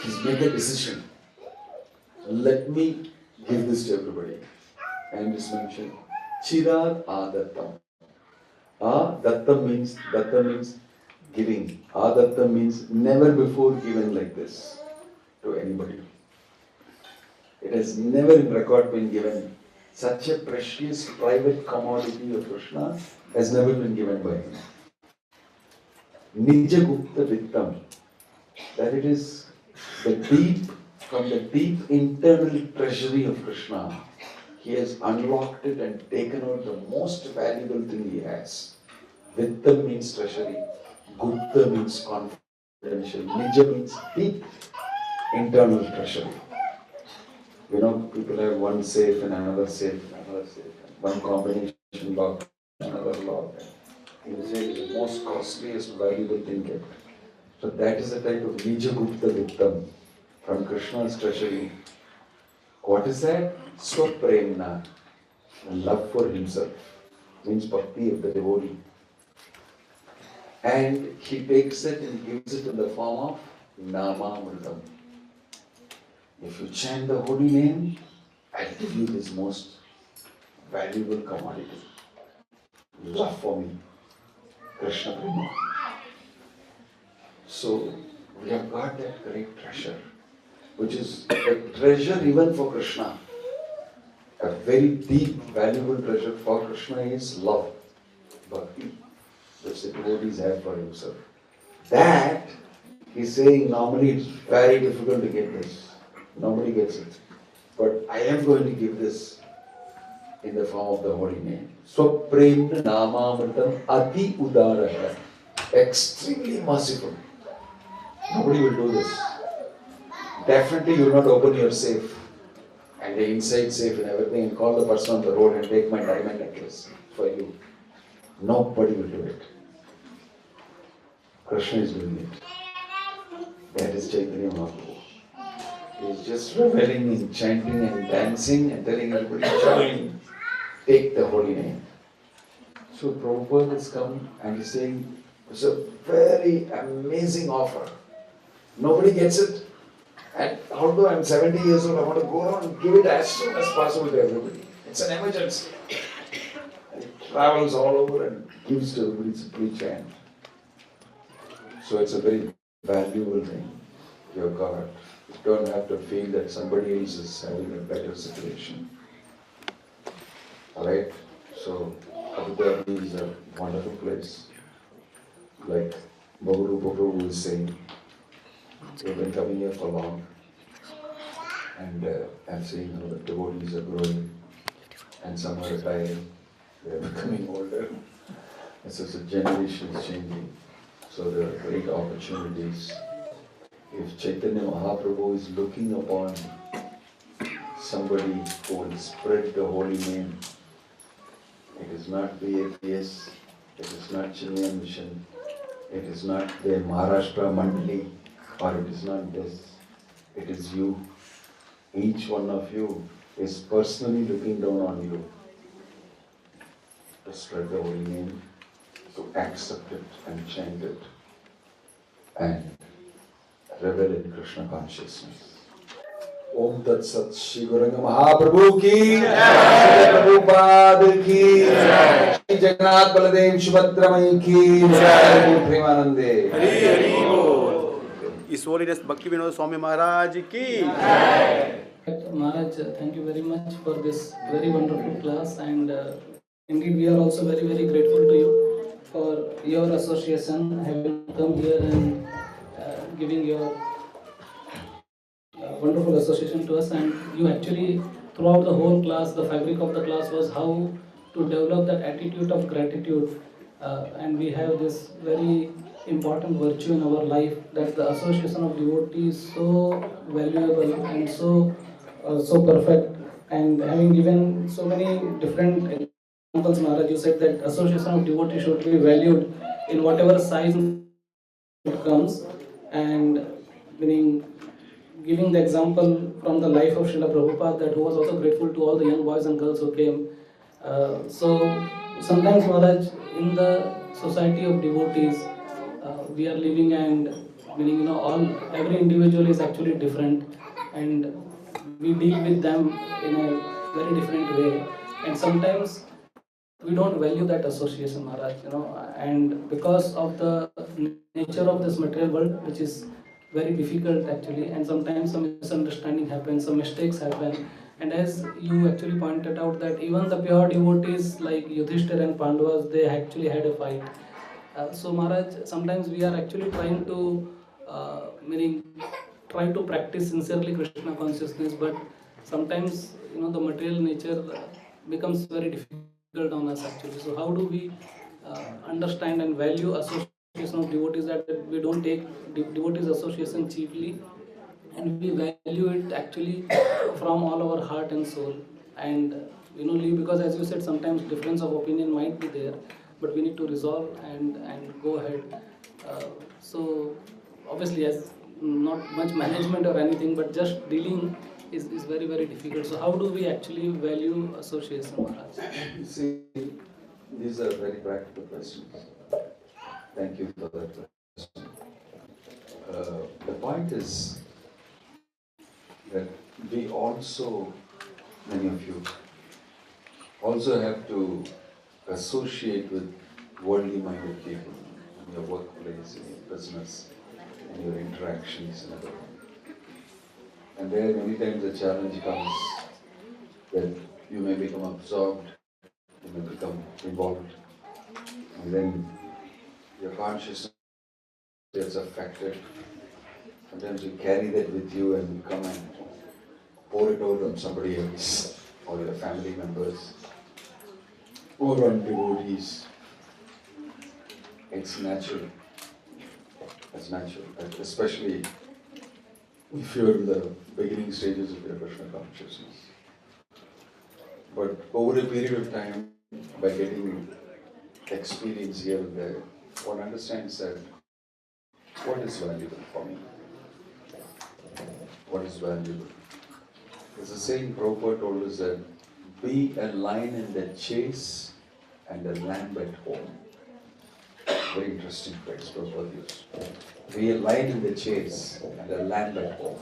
He's made a decision. Let me give this to everybody. And it's mentioned, Chirad Adattam. Datta means giving. Adatta means never before given like this to anybody. It has never in record been given. Such a precious private commodity of Krishna has never been given by him. Nija Gupta Vittam. That it is from the deep internal treasury of Krishna, he has unlocked it and taken out the most valuable thing he has. Vittam means treasury, Gupta means confidential, Nija means deep internal treasury. People have one safe and another safe, one combination lock, another lock. He will say it is the most costliest, valuable thing kept. So that is the type of Nija Gupta Vittam from Krishna's treasury. What is that? Swapremna, love for himself, means bhakti of the devotee. And he takes it and gives it in the form of Namamritam. If you chant the holy name, I'll give you this most valuable commodity. Love for me, Krishna Prema. So we have got that great treasure, which is a treasure even for Krishna. A very deep, valuable treasure for Krishna is love, bhakti, which the devotees have for himself. That, he's saying, normally it's very difficult to get this. Nobody gets it. But I am going to give this in the form of the holy name. Swapremna Namamritam Ati Udaraha. Extremely merciful. Nobody will do this. Definitely you will not open your safe and the inside safe and everything and call the person on the road and take my diamond necklace for you. Nobody will do it. Krishna is doing it. That is Chaitanya Mahaprabhu. He is just reveling in chanting and dancing and telling everybody, join, take the holy name. So Prabhupada has come and he's saying, it's a very amazing offer. Nobody gets it. And although I'm 70 years old, I want to go around and give it as soon as possible to everybody. It's an emergency. And it travels all over and gives to everybody. It's a pre-chant. So it's a very valuable thing. Your God. You don't have to feel that somebody else is having a better situation. Alright? So Avataridesh is a wonderful place. Like Bhagarupa Prabhu is saying, we've been coming here for long, and I'm seeing how the devotees are growing, and some are retiring, they're becoming older, and so the generation is changing. So there are great opportunities. If Chaitanya Mahaprabhu is looking upon somebody who will spread the holy name, it is not the APS, it is not Chinmaya Mission, it is not the Maharashtra Mandali, or it is not this, it is you. Each one of you is personally looking down on you to spread the holy name, to accept it and chant it. and revel in Krishna consciousness. Om Tat Sat Shri Guranga Mahaprabhu ki Jai, Prabhupada ki Jai, Shri Jagannath Baladev Subhadra Mai ki Jai, Premanande. Hari Hari Bol. His Holiness Bhakti Vinod Swami Maharaj ki Maharaj, thank you very much for this very wonderful class, and indeed we are also very grateful to you for your association, having come here and giving your wonderful association to us. And you actually, throughout the whole class, the fabric of the class was how to develop that attitude of gratitude, and we have this very important virtue in our life, that the association of devotees is so valuable and so perfect. And having given so many different examples, Maharaj, you said that association of devotees should be valued in whatever size it comes, and meaning giving the example from the life of Srila Prabhupada, that who was also grateful to all the young boys and girls who came. So sometimes, Maharaj, in the society of devotees, we are living, and meaning every individual is actually different, and we deal with them in a very different way, and sometimes we don't value that association, Maharaj, and because of the nature of this material world, which is very difficult actually, and sometimes some misunderstanding happens, some mistakes happen, and as you actually pointed out, that even the pure devotees like Yudhishthir and Pandavas, they actually had a fight. So Maharaj, sometimes we are actually trying to, meaning try to practice sincerely Krishna consciousness, but sometimes the material nature becomes very difficult on us actually. So how do we understand and value association of devotees, that we don't take devotees association cheaply, and we value it actually from all our heart and soul, and because as you said, sometimes difference of opinion might be there, but we need to resolve and go ahead. So obviously, as not much management or anything, but just dealing is very difficult. So how do we actually value association, Maharaj? See, these are very practical questions. Thank you for that question. The point is that we also, many of you, also have to associate with worldly minded people in your workplace, in your business, in your interactions and everything. And there many times the challenge comes that you may become absorbed, you may become involved, and then your consciousness gets affected. Sometimes you carry that with you and you come and pour it out on somebody else, or your family members, or on devotees. It's natural. It's natural, especially if you're in the beginning stages of your Krishna consciousness. But over a period of time, by getting experience here and there, one understands that what is valuable for me? What is valuable? There's a saying Prabhupada told us that be a lion in the chase and a lamb at home. Very interesting phrase Prabhupada used. Be a lion in the chase and a lamb at home.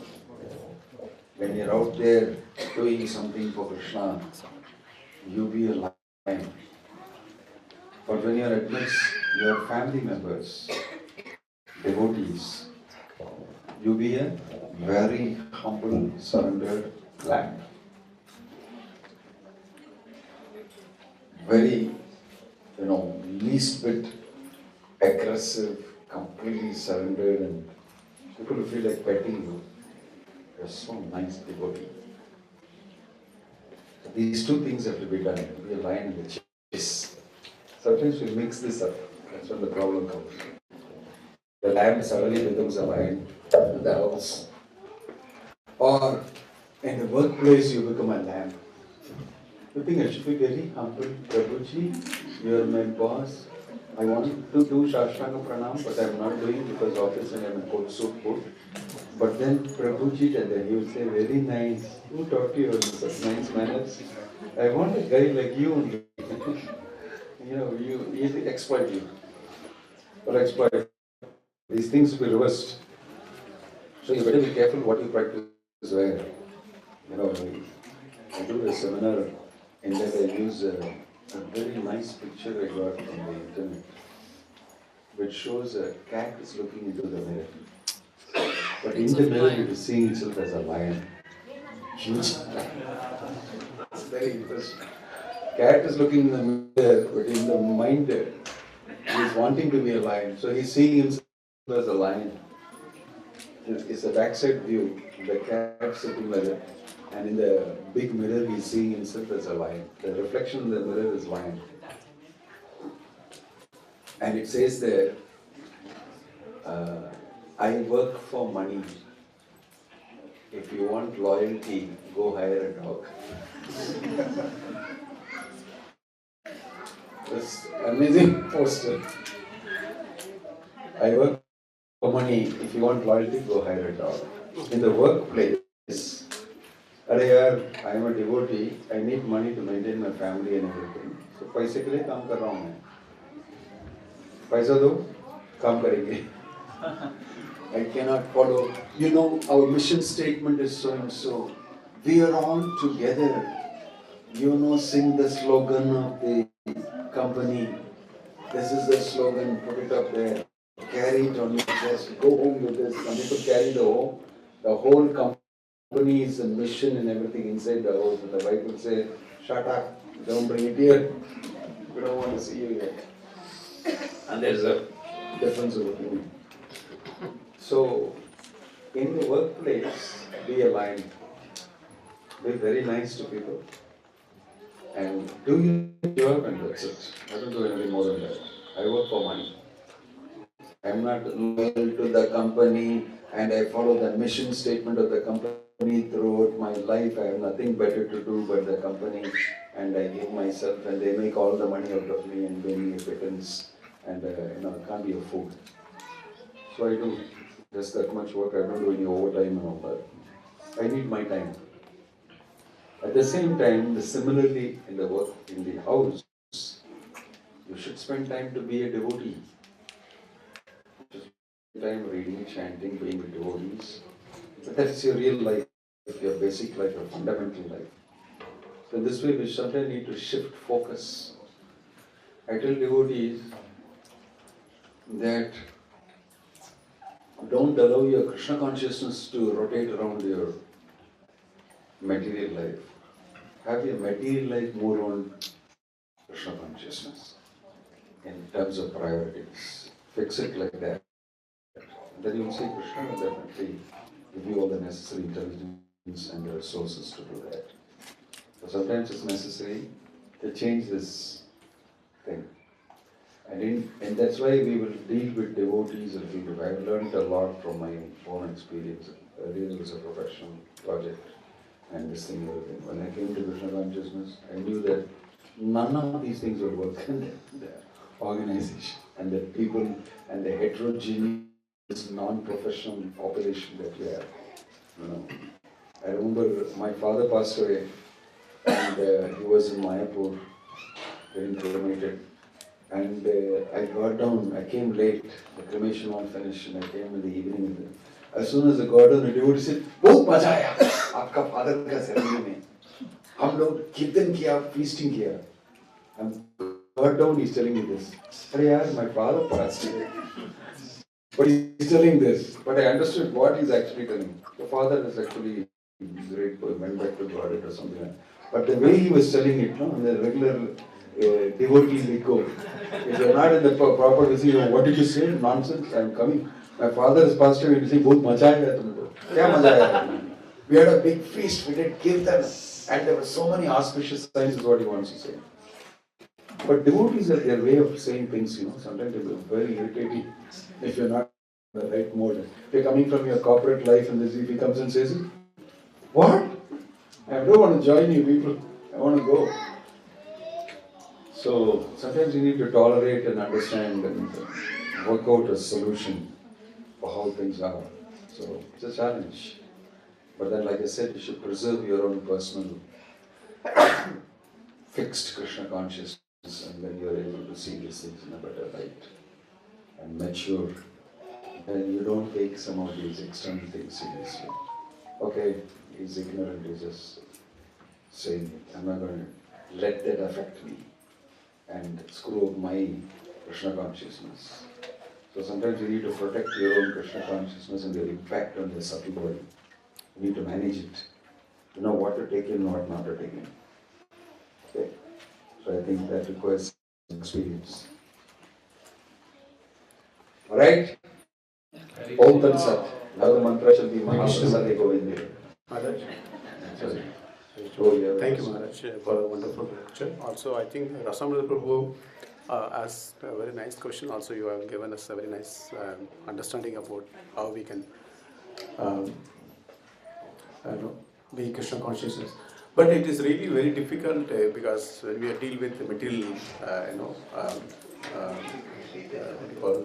When you're out there doing something for Krishna, you be a lion. But when you're amidst your family members, devotees, you be a very humble, surrendered lamb. Very, least bit aggressive, completely surrendered, and people feel like petting you. You're so nice devotee. These two things have to be done. Be a lion in the chase. Sometimes we mix this up. That's when the problem comes. The lamb suddenly becomes a lion in the house. Or in the workplace you become a lamb. You think I should be very humble. Prabhuji, you are my boss. I want to do Shashtanga Pranam, but I'm not doing it because obviously I'm a coat suit put. But then Prabhuji, and then he would say, very nice. Who taught you such nice manners? I want a guy like you only. You exploit you. Or exploit These things will be reversed. So you better be careful what you practice where. You know, I do a seminar in that I use a very nice picture I got from the internet, which shows a cat is looking into the mirror. But in the mirror it is seeing itself as a lion. Huge lion. It's very interesting. Cat is looking in the mirror, but in the mind he is wanting to be a lion. So he's seeing himself as a lion. It's a backside view. The cat sitting like that. And in the big mirror, he's seeing himself as a lion. The reflection in the mirror is lion. And it says there, I work for money. If you want loyalty, go hire a dog. This amazing poster. I work for money. If you want loyalty, go hire a dog. In the workplace, I am a devotee. I need money to maintain my family and everything. So पैसे के लिए काम कर रहा हूँ मैं. पैसा दो, काम करेंगे. I cannot follow. You know, our mission statement is so and so. We are all together. You know, sing the slogan of the company. This is the slogan. Put it up there. Carry it on your chest. Go home with this. Some people carry the whole company is a mission and everything inside the house. And the wife will say, "Shut up! Don't bring it here. We don't want to see you here." And there's a difference of opinion. So, in the workplace, be aligned. Be very nice to people. And do your job and that's it. I don't do anything more than that. I work for money. I'm not loyal to the company and I follow the mission statement of the company throughout my life. I have nothing better to do but the company and I give myself and they make all the money out of me and pay me a pittance and I can't be a fool. So I do just that much work. I don't do any overtime and all that. I need my time. At the same time, similarly in the work, in the house, you should spend time to be a devotee. Just spend time reading, chanting, being with devotees. But that's your real life, your basic life, your fundamental life. So in this way, we sometimes need to shift focus. I tell devotees that don't allow your Krishna consciousness to rotate around your material life. Have your material life more on Krishna consciousness in terms of priorities. Fix it like that. Then you will see Krishna will definitely give you all the necessary intelligence and the resources to do that. So sometimes it's necessary to change this thing. And that's why we will deal with devotees a little bit. I've learned a lot from my own experience. Earlier it was a professional project and this thing, everything. When I came to Krishna consciousness, I knew that none of these things would work in the organization and the people and the heterogeneous non-professional population that we have. You know, I remember my father passed away and he was in Mayapur getting cremated. And I got down, I came late, the cremation was finished and I came in the evening. As soon as I got down, the devotee said, "बहुत मजा आया आपका father का ceremony में हम लोग कीर्तन किया, feasting किया." And got down, he's telling me this. अरे यार, my father passed away. But he's telling this. But I understood what he's actually telling. The father is actually great, went back to God or something like that. But the way he was telling it, no, the regular devotee we go. If you're not in the proper vision, what did you say? Nonsense, I'm coming. My father has passed away, he said, "बहुत मजा आया तुमको." क्या मजा आया? We had a big feast, we did kirtan, and there were so many auspicious signs, is what he wants to say. But devotees have their way of saying things, sometimes they're very irritating if you're not in the right mode. If you're coming from your corporate life and if he comes and says, "What? I don't want to join you people, I want to go." So sometimes you need to tolerate and understand and work out a solution for how things are. So it's a challenge. But then, like I said, you should preserve your own personal fixed Krishna consciousness and then you're able to see these things in a better light and mature and you don't take some of these external things seriously. Okay, he's ignorant, he's just saying it. I'm not going to let that affect me and screw up my Krishna consciousness. So sometimes you need to protect your own Krishna consciousness and their impact on the subtle body. You need to manage it. You know what to take in, what not to take in. Okay? So I think that requires experience. Alright? Om Tat Sat. Now the mantra shall be Mahaprasade Govinde. Maharaj. Sorry. Oh, yeah. Thank you, Maharaj, for a wonderful lecture. Also, I think Rasamrita Prabhu asked a very nice question. Also, you have given us a very nice understanding about how we can um, be Krishna consciousness. But it is really very difficult because when we deal with the material, what you call,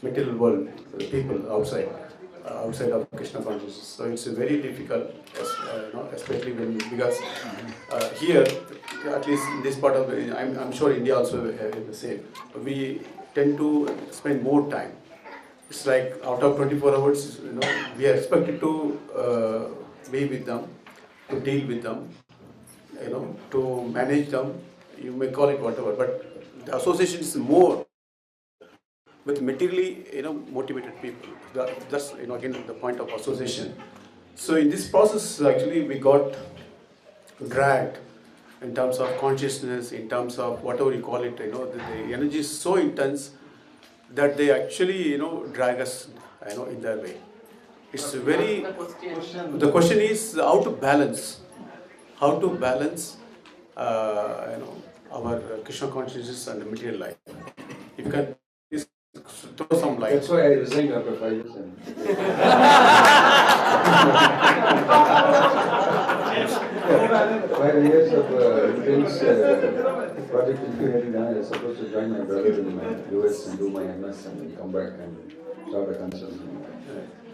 material world, people outside of Krishna consciousness. So it's very difficult, especially when, because here, at least in this part of the, I'm sure India also is the same. We tend to spend more time. It's like out of 24 hours, we are expected to be with them, to deal with them, to manage them. You may call it whatever, but the association is more with materially, motivated people. That's, again, the point of association. So in this process, actually, we got dragged in terms of consciousness, in terms of whatever you call it. The energy is so intense that they actually, drag us, in their way. It's very. The question is how to balance, our Krishna consciousness and the material life. If you can please throw some light. That's why I resigned after 5 years. 5 years of intense project engineering. I was supposed to join my brother in my US and do my MS and then come back and start a concern.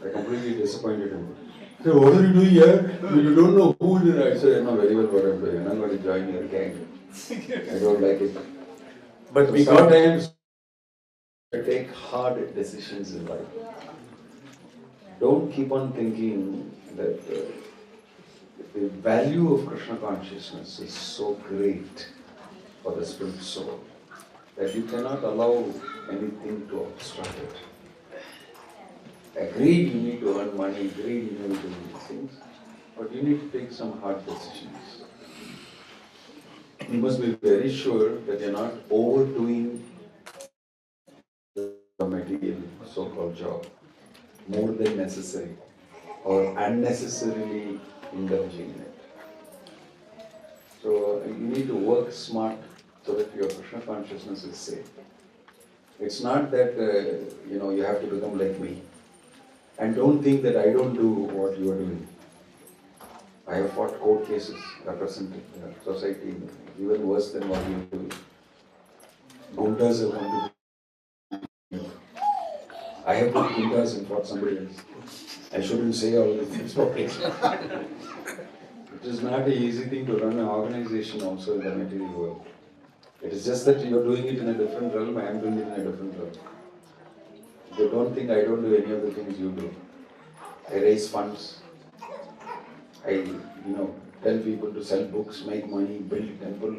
I completely disappointed him. He said, what are you doing here? You don't know who it is. I said, I know very well what I'm doing. I'm not going to join your gang. I don't like it. But so we sometimes take hard decisions in life. Don't keep on thinking that the value of Krishna consciousness is so great for the spirit soul that you cannot allow anything to obstruct it. Agreed, you need to earn money, agreed, you need to do these things, but you need to take some hard decisions. You must be very sure that you're not overdoing the material so-called job more than necessary or unnecessarily indulging in it. So you need to work smart so that your Krishna consciousness is safe. It's not that you have to become like me. And don't think that I don't do what you are doing. I have fought court cases representing the society even worse than what you do. Gundas have come to me. I have put gundas and fought somebody else. I shouldn't say all these things publicly. It is not an easy thing to run an organization also in the material world. It is just that you are doing it in a different realm, I am doing it in a different realm. They don't think I don't do any of the things you do. I raise funds. I, tell people to sell books, make money, build a temple,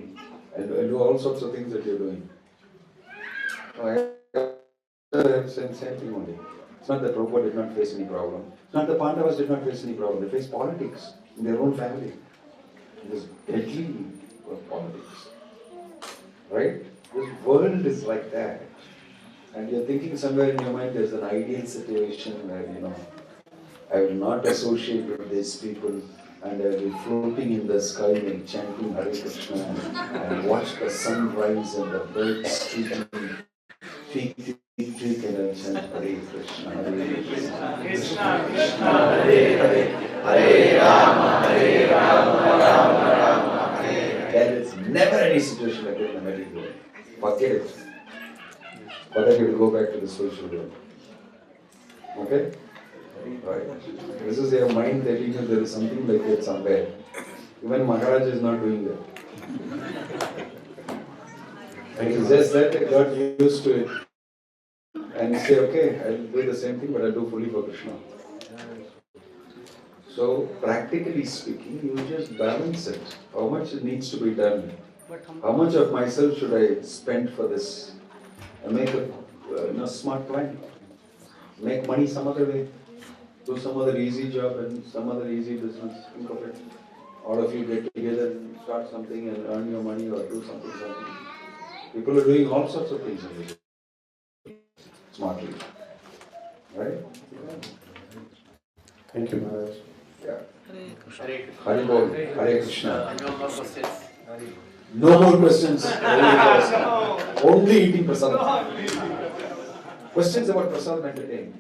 and do all sorts of things that you're doing. So I have same thing only. It's not that Prabhupada did not face any problem. It's not the Pandavas did not face any problem. They faced politics in their own family. It was deadly politics. Right? This world is like that. And you're thinking somewhere in your mind there's an ideal situation where, I will not associate with these people and I will be floating in the sky and chanting Hare Krishna and watch the sun rise and the birds tweet and I'll chant Hare Krishna, Hare Krishna, Krishna Krishna, Hare Hare, Hare Rama, Rama Rama, Hare. There is never any situation like that in the medical world. Forget it. But then you will go back to the social world. Okay? Right. This is your mind telling you there is something like that somewhere. Even Maharaj is not doing that. It is just that they got used to it. and say, okay, I'll do the same thing, but I'll do fully for Krishna. So, practically speaking, you just balance it. How much needs to be done? How much of myself should I spend for this? And make a smart plan. Make money some other way. Do some other easy job and some other easy business. Think of it. All of you get together and start something and earn your money or do something. People are doing all sorts of things smartly. Right? Thank you, Maharaj. Yeah. Hari Bol, Hare Krishna. No more questions. No more questions. Only eating prasadam. Questions about prasadam entertain.